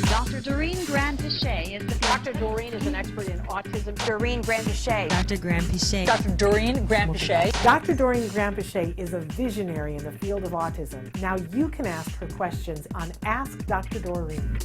Dr. Doreen Grand-Pichet is the Dr. Doreen is an expert in autism. Doreen Grand-Pichet. Dr. Grand-Pichet. Dr. Doreen Grand-Pichet. Dr. Doreen Grand-Pichet is a visionary in the field of autism. Now you can ask her questions on Ask Dr. Doreen.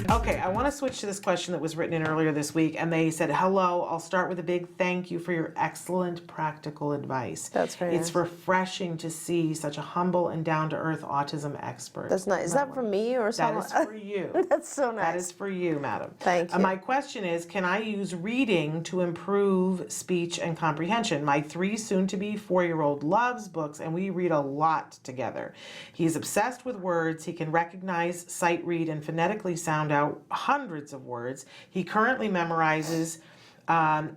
Okay, I want to switch to this question that was written in earlier this week, and they said, hello, I'll start with a big thank you for your excellent practical advice. That's very It's nice. refreshing to see such a humble and down-to-earth autism expert. That's nice. Is that for me or someone? That is for you. That's so nice. That is for you, madam. Thank you. My question is, can I use reading to improve speech and comprehension? My 3 soon-to-be 4-year-old loves books, and we read a lot together. He's obsessed with words. He can recognize, sight read, and phonetically sound out hundreds of words. He currently memorizes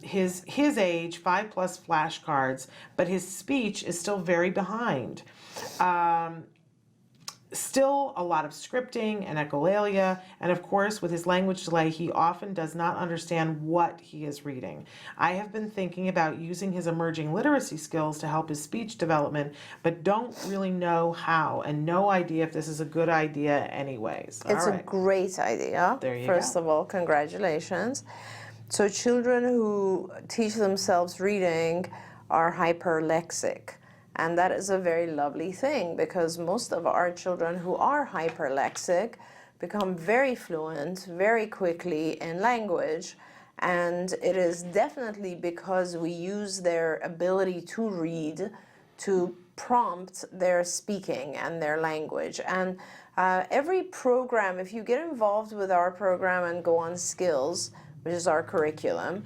his age 5+ flashcards, but his speech is still very behind. Still a lot of scripting and echolalia, and of course with his language delay he often does not understand what he is reading. I have been thinking about using his emerging literacy skills to help his speech development, but don't really know how, and no idea if this is a good idea anyways. It's All a right. great idea. There you First go. of all, congratulations. So children who teach themselves reading are hyperlexic. And that is a very lovely thing, because most of our children who are hyperlexic become very fluent very quickly in language. And it is definitely because we use their ability to read to prompt their speaking and their language. And every program, if you get involved with our program and go on Skills, which is our curriculum,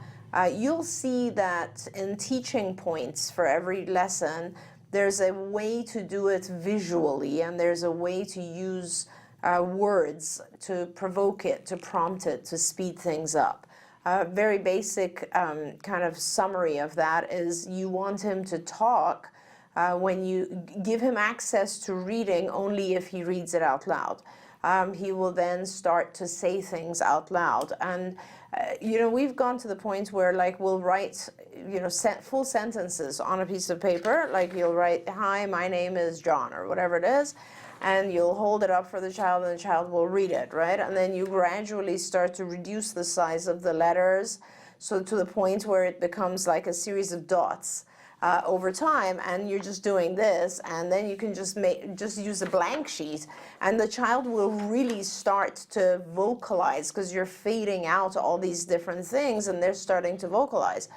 you'll see that in teaching points for every lesson, there's a way to do it visually, and there's a way to use words to provoke it, to prompt it, to speed things up. Very basic kind of summary of that is you want him to talk when you give him access to reading only if he reads it out loud. He will then start to say things out loud. And, you know, we've gone to the point where, like, we'll write, you know, full sentences on a piece of paper. Like, you'll write, hi, my name is John, or whatever it is, and you'll hold it up for the child, and the child will read it, right? And then you gradually start to reduce the size of the letters, so to the point where it becomes like a series of dots. Over time, and you're just doing this, and then you can just use a blank sheet, and the child will really start to vocalize, because you're fading out all these different things and they're starting to vocalize.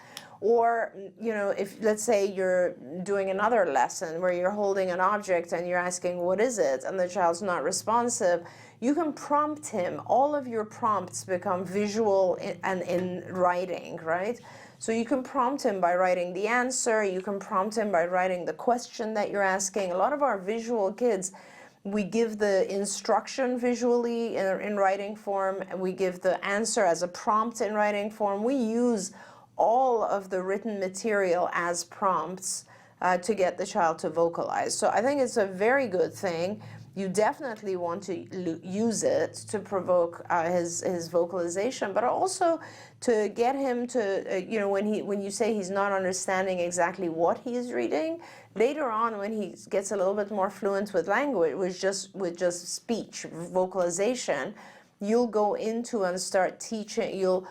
Or, you know, if let's say you're doing another lesson where you're holding an object and you're asking what is it, and the child's not responsive, you can prompt him. All of your prompts become visual and in writing, right? So you can prompt him by writing the answer, you can prompt him by writing the question that you're asking. A lot of our visual kids, we give the instruction visually in writing form, and we give the answer as a prompt in writing form. We use all of the written material as prompts to get the child to vocalize. So I think it's a very good thing. You definitely want to use it to provoke his vocalization, but also to get him to, you know, when you say he's not understanding exactly what he's reading, later on when he gets a little bit more fluent with language, with just speech, vocalization, you'll go into and start teaching. You'll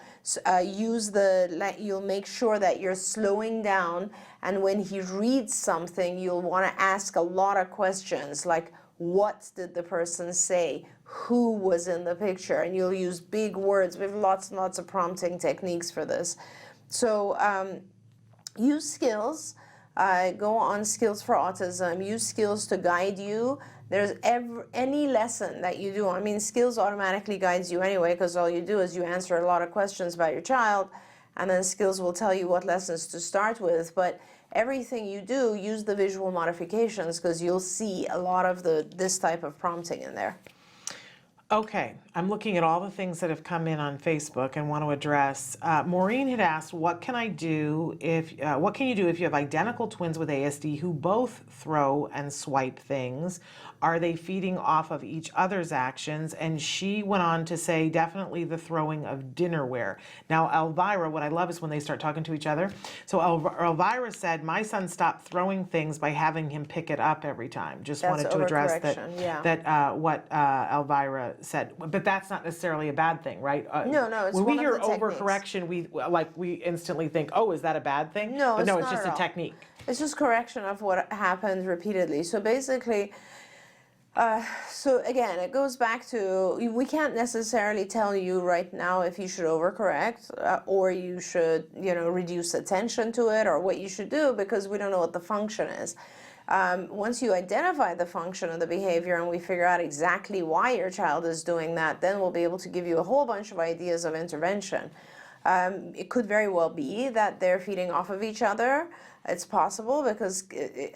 you'll make sure that you're slowing down, and when he reads something, you'll want to ask a lot of questions like, what did the person say? Who was in the picture? And you'll use big words. We have lots and lots of prompting techniques for this. So use Skills. Go on Skills for Autism. Use Skills to guide you. There's any lesson that you do. I mean, Skills automatically guides you anyway, because all you do is you answer a lot of questions about your child, and then Skills will tell you what lessons to start with. But everything you do, use the visual modifications, because you'll see a lot of this type of prompting in there. Okay, I'm looking at all the things that have come in on Facebook and want to address. Maureen had asked, what can you do if you have identical twins with ASD who both throw and swipe things? Are they feeding off of each other's actions? And she went on to say, definitely the throwing of dinnerware. Now, Elvira, what I love is when they start talking to each other. So Elvira said, my son stopped throwing things by having him pick it up every time. Just That's wanted to address that, overcorrection, yeah. what Elvira said. But that's not necessarily a bad thing, right? No, it's when we one hear of the techniques. overcorrection, we instantly think, oh, is that a bad thing? No, but it's no, it's not just at a all. technique. It's just correction of what happened repeatedly. So basically, so again, it goes back to, we can't necessarily tell you right now if you should overcorrect or you should, reduce attention to it or what you should do, because we don't know what the function is. Once you identify the function of the behavior and we figure out exactly why your child is doing that, then we'll be able to give you a whole bunch of ideas of intervention. It could very well be that they're feeding off of each other. It's possible because,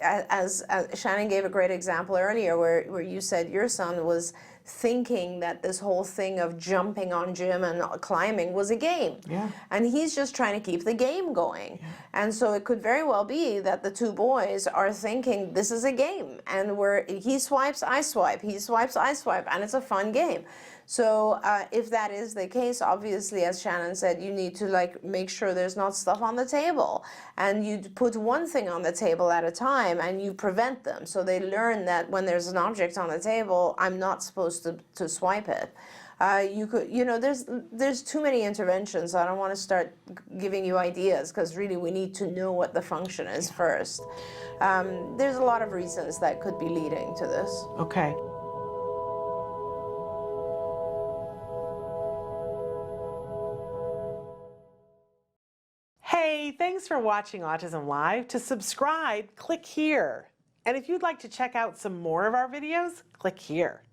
as Shannon gave a great example earlier, where you said your son was thinking that this whole thing of jumping on Jim and climbing was a game. Yeah. And he's just trying to keep the game going. Yeah. And so it could very well be that the two boys are thinking this is a game, and where he swipes, I swipe, he swipes, I swipe, and it's a fun game. So if that is the case, obviously, as Shannon said, you need to make sure there's not stuff on the table, and you put one thing on the table at a time and you prevent them. So they learn that when there's an object on the table, I'm not supposed to swipe it. You could, there's too many interventions. I don't want to start giving you ideas because really we need to know what the function is first. There's a lot of reasons that could be leading to this. Okay. Hey, thanks for watching Autism Live. To subscribe, click here. And if you'd like to check out some more of our videos, click here.